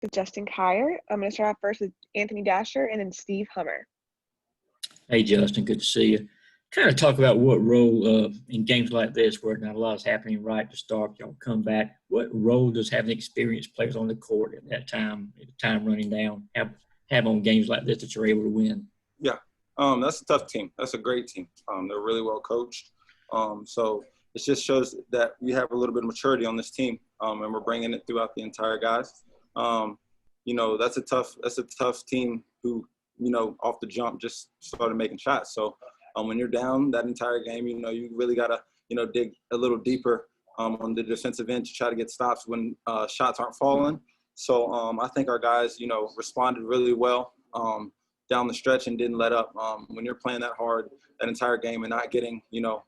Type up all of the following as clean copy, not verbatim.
with Justin Kier. I'm going to start off first with Anthony Dasher and then Steve Hummer. Hey, Justin, good to see you. Kind of talk about what role in games like this where not a lot is happening right to start, y'all come back. What role does having experienced players on the court at that time, at the time running down, have on games like this that you're able to win? Yeah, that's a tough team. That's a great team. They're really well coached. So it just shows that we have a little bit of maturity on this team, and we're bringing it throughout the entire guys. That's a tough team who, off the jump just started making shots. So when you're down that entire game, you really got to, dig a little deeper on the defensive end to try to get stops when shots aren't falling. So I think our guys, responded really well down the stretch and didn't let up. When you're playing that hard that entire game and not getting,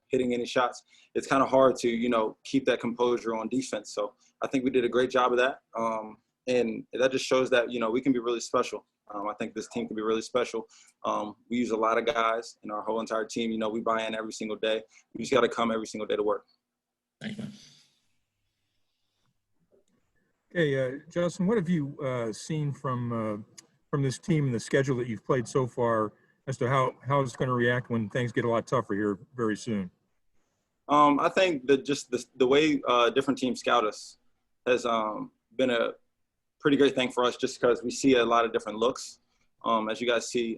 hitting any shots, it's kind of hard to, keep that composure on defense. So I think we did a great job of that. And that just shows that, we can be really special. I think this team can be really special. We use a lot of guys in our whole entire team. We buy in every single day. We just got to come every single day to work. Thank you. Hey, Justin, what have you seen from this team and the schedule that you've played so far as to how it's going to react when things get a lot tougher here very soon? I think that just the way different teams scout us has been a pretty great thing for us just because we see a lot of different looks. As you guys see,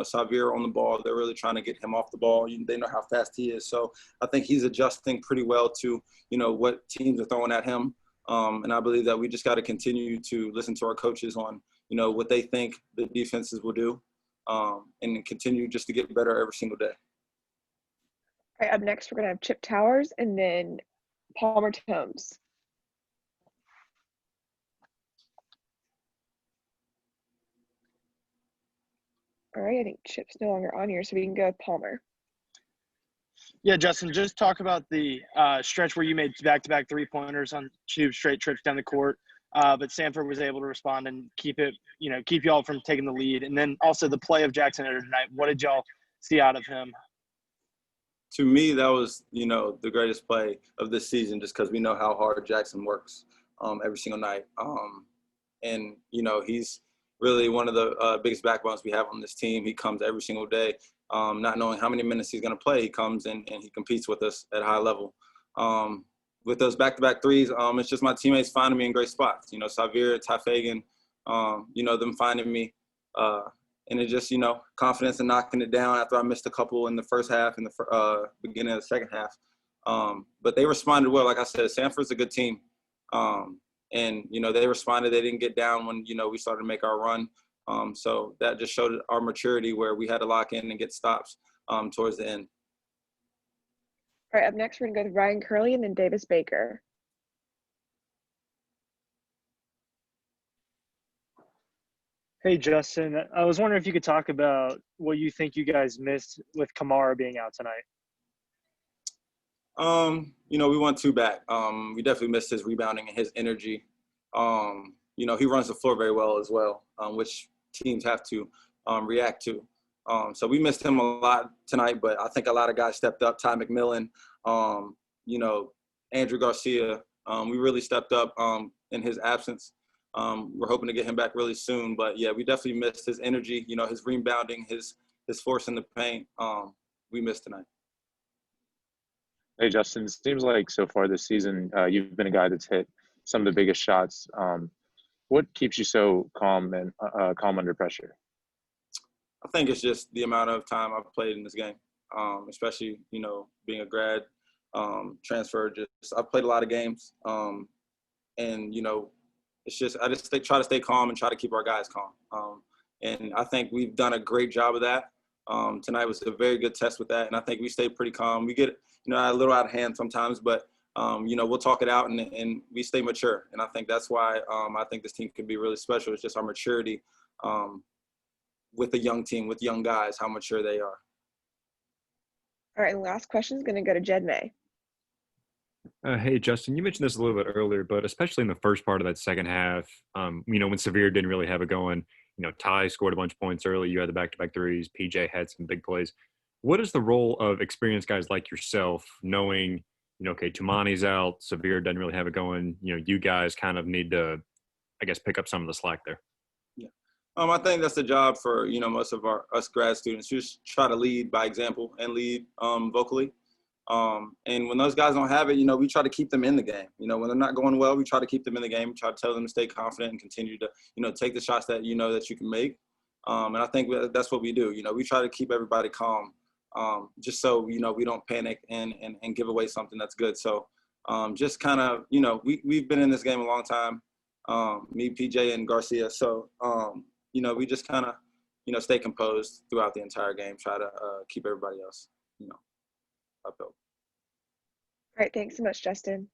Xavier on the ball, they're really trying to get him off the ball. They know how fast he is. So I think he's adjusting pretty well to, what teams are throwing at him. And I believe that we just got to continue to listen to our coaches on, what they think the defenses will do and continue just to get better every single day. All right, up next, we're going to have Chip Towers and then Palmer Tomes. All right, I think Chip's no longer on here, so we can go with Palmer. Yeah, Justin, just talk about the stretch where you made back-to-back three-pointers on 2 straight trips down the court, but Samford was able to respond and keep you all from taking the lead. And then also the play of Jackson Etter tonight. What did y'all see out of him? To me, that was, the greatest play of this season just because we know how hard Jackson works every single night. And, he's really one of the biggest backbones we have on this team. He comes every single day, not knowing how many minutes he's going to play. He comes and he competes with us at a high level. With those back-to-back threes, it's just my teammates finding me in great spots. Xavier, Ty Fagan, them finding me. And it just, confidence in knocking it down after I missed a couple in the first half and the beginning of the second half. But they responded well. Like I said, Samford's a good team. And, they responded. They didn't get down when, we started to make our run. So that just showed our maturity where we had to lock in and get stops towards the end. All right, up next, we're going to go with Ryan Curley and then Davis Baker. Hey, Justin, I was wondering if you could talk about what you think you guys missed with Kamara being out tonight. We went 2 back. We definitely missed his rebounding and his energy. He runs the floor very well as well, which teams have to react to. So we missed him a lot tonight, but I think a lot of guys stepped up. Ty McMillan, Andrew Garcia. We really stepped up in his absence. We're hoping to get him back really soon. But, yeah, we definitely missed his energy, his rebounding, his force in the paint. We missed tonight. Hey, Justin, it seems like so far this season you've been a guy that's hit some of the biggest shots. What keeps you so calm and calm under pressure? I think it's just the amount of time I've played in this game, especially, being a grad transfer. I've played a lot of games, and, it's just I just try to stay calm and try to keep our guys calm. And I think we've done a great job of that. Tonight was a very good test with that, and I think we stayed pretty calm. We get a little out of hand sometimes, but we'll talk it out and we stay mature. And I think that's why I think this team can be really special. It's just our maturity with a young team, with young guys, how mature they are. All right, and last question is going to go to Jed May. Hey, Justin, you mentioned this a little bit earlier, but especially in the first part of that second half, when Xavier didn't really have it going, Ty scored a bunch of points early. You had the back-to-back threes. PJ had some big plays. What is the role of experienced guys like yourself knowing, okay, Tumani's out, Xavier doesn't really have it going, you guys kind of need to I guess, pick up some of the slack there? Yeah. I think that's the job for, most of us grad students. Just try to lead by example and lead vocally. And when those guys don't have it, we try to keep them in the game. When they're not going well, we try to keep them in the game. We try to tell them to stay confident and continue to, take the shots that that you can make. And I think that's what we do. We try to keep everybody calm, just so we don't panic and give away something that's good. So just kind of, we've been in this game a long time. Me, PJ, and Garcia. So we just kind of stay composed throughout the entire game. Try to keep everybody else uphill. All right, thanks so much, Justin.